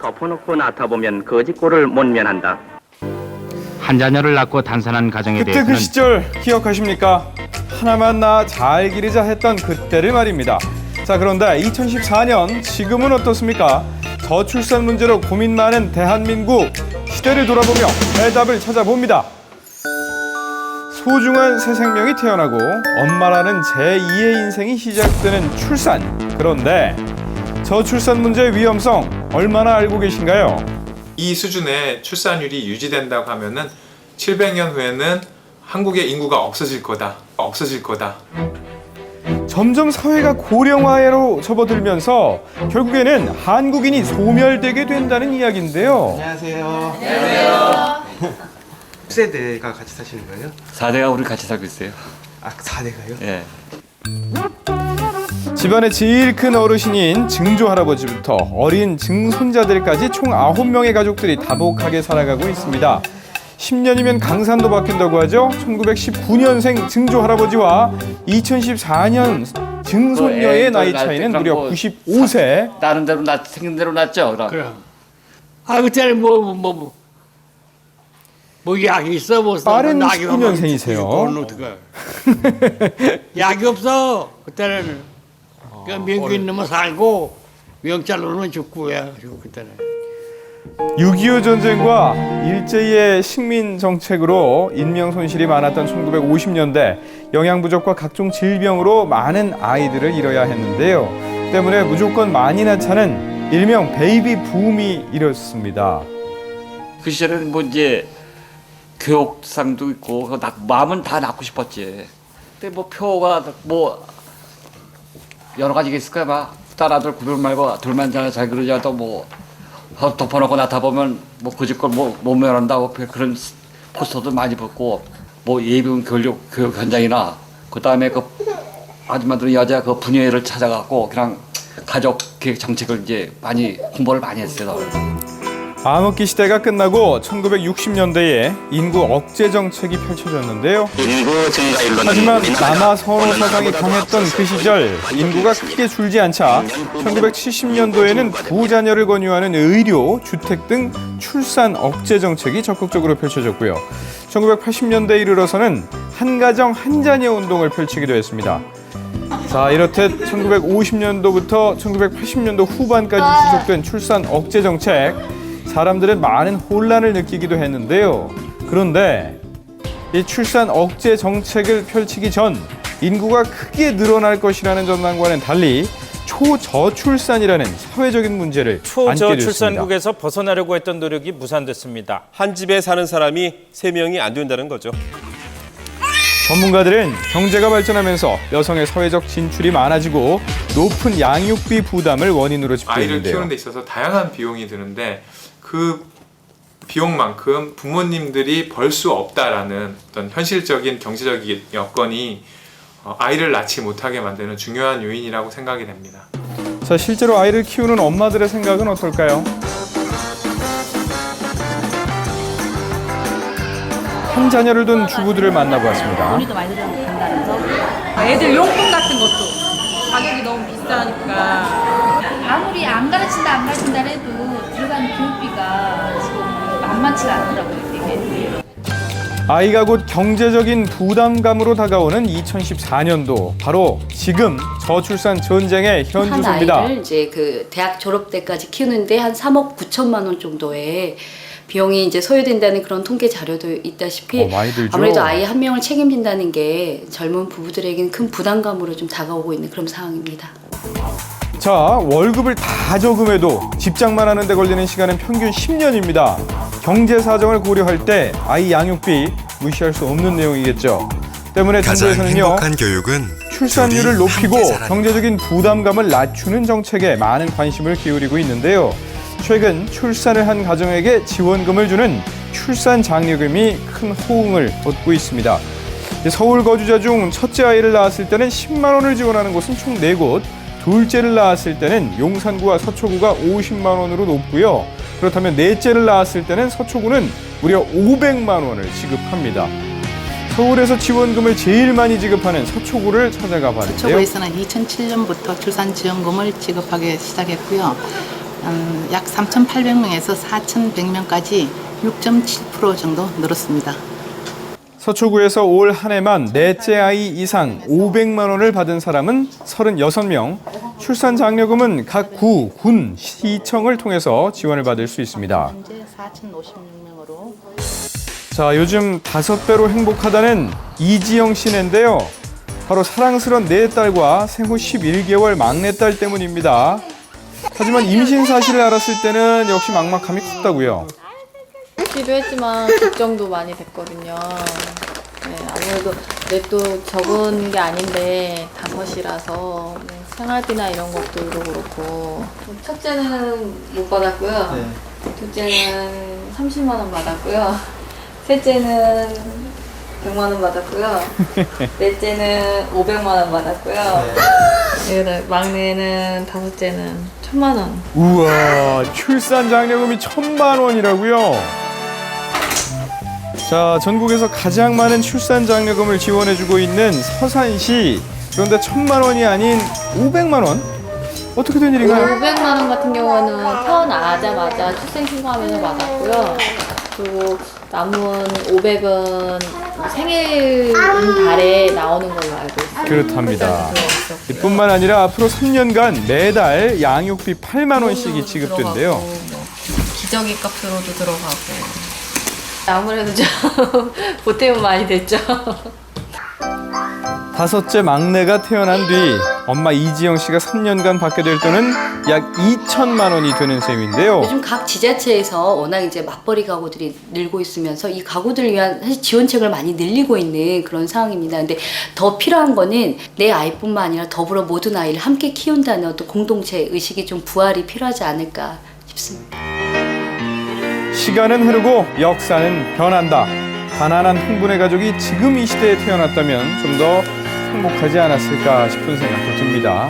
덮어놓고 낳다보면 거짓골을 못 면한다. 한 자녀를 낳고 단산한 가정에 그때 대해서는 그 시절 기억하십니까? 하나만 낳아 잘 기르자 했던 그때를 말입니다. 자, 그런데 2014년 지금은 어떻습니까? 저출산 문제로 고민 많은 대한민국, 시대를 돌아보며 해답을 찾아봅니다. 소중한 새 생명이 태어나고 엄마라는 제2의 인생이 시작되는 출산. 그런데 저출산 문제의 위험성 얼마나 알고 계신가요? 이 수준의 출산율이 유지된다고 하면은 700년 후에는 한국의 인구가 없어질 거다. 점점 사회가 고령화로 접어들면서 결국에는 한국인이 소멸되게 된다는 이야기인데요. 안녕하세요. 안녕하세요. 세대가 같이 사시는 거예요? 4대가 우리 같이 살고 있어요. 아, 4대가요? 예. 집안의 제일 큰 어르신인 증조 할아버지부터 어린 증손자들까지 총 9명의 가족들이 다복하게 살아가고 있습니다. 10년이면 강산도 바뀐다고 하죠. 1919년생 증조 할아버지와 2014년 증손녀의 나이 차이는 무려 95세. 나는 대로 생긴 대로 났죠. 그럼. 아 그때는 뭐 약이 있어 뭐 빠른 19년생이세요. 약이 없어 그때는. 그러니까 명균 넘어 살고 명찰로는 죽고야 그때는. 6.25 전쟁과 일제의 식민 정책으로 인명 손실이 많았던 1950년대 영양 부족과 각종 질병으로 많은 아이들을 잃어야 했는데요. 때문에 무조건 많이 낳자는 일명 베이비 붐이 일었습니다. 그 시절에는 뭐 이제 교육상도 있고 마음은 다 낳고 싶었지. 근데 뭐 표가 뭐 여러 가지가 있을 거야. 막 딸 아들 구별 말고 둘만 잘 그러지 않아도 뭐 덮어놓고 낳다 보면 뭐 거짓걸 못 면한다고 그런 포스터도 많이 붙고 뭐 예비군 교육 현장이나 그 다음에 그 아줌마들은 여자 그 부녀회를 찾아갖고 그냥 가족 계획 정책을 이제 많이 홍보를 많이 했어요. 암흑기 시대가 끝나고 1960년대에 인구 억제 정책이 펼쳐졌는데요. 인구 증가율로는 하지만 우리나라가 남아 선호 사상이 강했던 그 시절 인구가 크게 줄지 않자 1970년도에는 부자녀를 권유하는 의료, 주택 등 출산 억제 정책이 적극적으로 펼쳐졌고요. 1980년대에 이르러서는 한 가정 한 자녀 운동을 펼치기도 했습니다. 자, 이렇듯 1950년도부터 1980년도 후반까지 지속된 출산 억제 정책, 사람들은 많은 혼란을 느끼기도 했는데요. 그런데 이 출산 억제 정책을 펼치기 전 인구가 크게 늘어날 것이라는 전망과는 달리 초저출산이라는 사회적인 문제를 안게 됐습니다. 초저출산국에서 벗어나려고 했던 노력이 무산됐습니다. 한 집에 사는 사람이 3명이 안 된다는 거죠. 전문가들은 경제가 발전하면서 여성의 사회적 진출이 많아지고 높은 양육비 부담을 원인으로 짚고 아이를 있는데요. 키우는 데 있어서 다양한 비용이 드는데 그 비용만큼 부모님들이 벌 수 없다라는 어떤 현실적인 경제적인 여건이 아이를 낳지 못하게 만드는 중요한 요인이라고 생각이 됩니다. 자, 실제로 아이를 키우는 엄마들의 생각은 어떨까요? 한 자녀를 둔 주부들을 만나보았습니다. 돈이 많이 들어간다면서 애들 용품 같은 것도 가격이 너무 비싸니까 아무리 안 가르친다 해도 들어가는 교육비가 지금 만만치가 않더라고요. 이게. 아이가 곧 경제적인 부담감으로 다가오는 2014년도, 바로 지금 저출산 전쟁의 현주소입니다. 한 아이를 이제 그 대학 졸업 때까지 키우는데 한 3억 9천만 원 정도의 비용이 이제 소요된다는 그런 통계 자료도 있다시피 많이 들죠. 아무래도 아이 한 명을 책임진다는 게 젊은 부부들에게는 큰 부담감으로 좀 다가오고 있는 그런 상황입니다. 자, 월급을 다 저금해도 집장만 하는데 걸리는 시간은 평균 10년입니다. 경제 사정을 고려할 때 아이 양육비 무시할 수 없는 내용이겠죠. 때문에 정부에서는요, 행복한 교육은 출산율을 높이고 경제적인 부담감을 낮추는 정책에 많은 관심을 기울이고 있는데요. 최근 출산을 한 가정에게 지원금을 주는 출산 장려금이 큰 호응을 얻고 있습니다. 서울 거주자 중 첫째 아이를 낳았을 때는 10만 원을 지원하는 곳은 총 4곳, 둘째를 낳았을 때는 용산구와 서초구가 50만 원으로 높고요. 그렇다면 넷째를 낳았을 때는 서초구는 무려 500만 원을 지급합니다. 서울에서 지원금을 제일 많이 지급하는 서초구를 찾아가 봤는데요. 서초구에서는 2007년부터 출산지원금을 지급하기 시작했고요. 약 3,800명에서 4,100명까지 6.7% 정도 늘었습니다. 서초구에서 올 한 해만 넷째 아이 이상 500만 원을 받은 사람은 36명. 출산 장려금은 각 구, 군, 시청을 통해서 지원을 받을 수 있습니다. 현재 4,056명으로. 자, 요즘 5배로 행복하다는 이지영 씨인데요. 바로 사랑스런 네 딸과 생후 11개월 막내딸 때문입니다. 하지만 임신 사실을 알았을 때는 역시 막막함이 컸다고요. 기도 했지만 걱정도 많이 됐거든요. 네, 아무래도 넷도 적은 게 아닌데 5이라서 생활비나 이런 것들도 그렇고 첫째는 못 받았고요. 둘째는 30만 원 받았고요. 셋째는 100만 원 받았고요. 넷째는 500만 원 받았고요. 막내는 다섯째는 1,000만 원. 우와, 출산 장려금이 1,000만 원이라고요? 자, 전국에서 가장 많은 출산 장려금을 지원해주고 있는 서산시. 그런데 1,000만 원이 아닌 500만 원? 어떻게 된 일인가요? 500만 원 같은 경우는 태어나자마자 출생신고하면서 받았고요. 그리고 남은 500은 생일 달에 나오는 걸로 알고 있어요. 그렇답니다. 이뿐만 아니라 앞으로 3년간 매달 양육비 8만 원씩이 지급된대요. 기저귀 값으로도 들어가고. 아무래도 좀 보탬은 많이 됐죠. 5째 막내가 태어난 뒤 엄마 이지영 씨가 3년간 받게 될 돈은 약 2천만 원이 되는 셈인데요. 요즘 각 지자체에서 워낙 이제 맞벌이 가구들이 늘고 있으면서 이 가구들을 위한 사실 지원책을 많이 늘리고 있는 그런 상황입니다. 근데 더 필요한 거는 내 아이뿐만 아니라 더불어 모든 아이를 함께 키운다는 어떤 공동체 의식이 좀 부활이 필요하지 않을까 싶습니다. 시간은 흐르고 역사는 변한다. 가난한 흥분의 가족이 지금 이 시대에 태어났다면 좀 더 행복하지 않았을까 싶은 생각도 듭니다.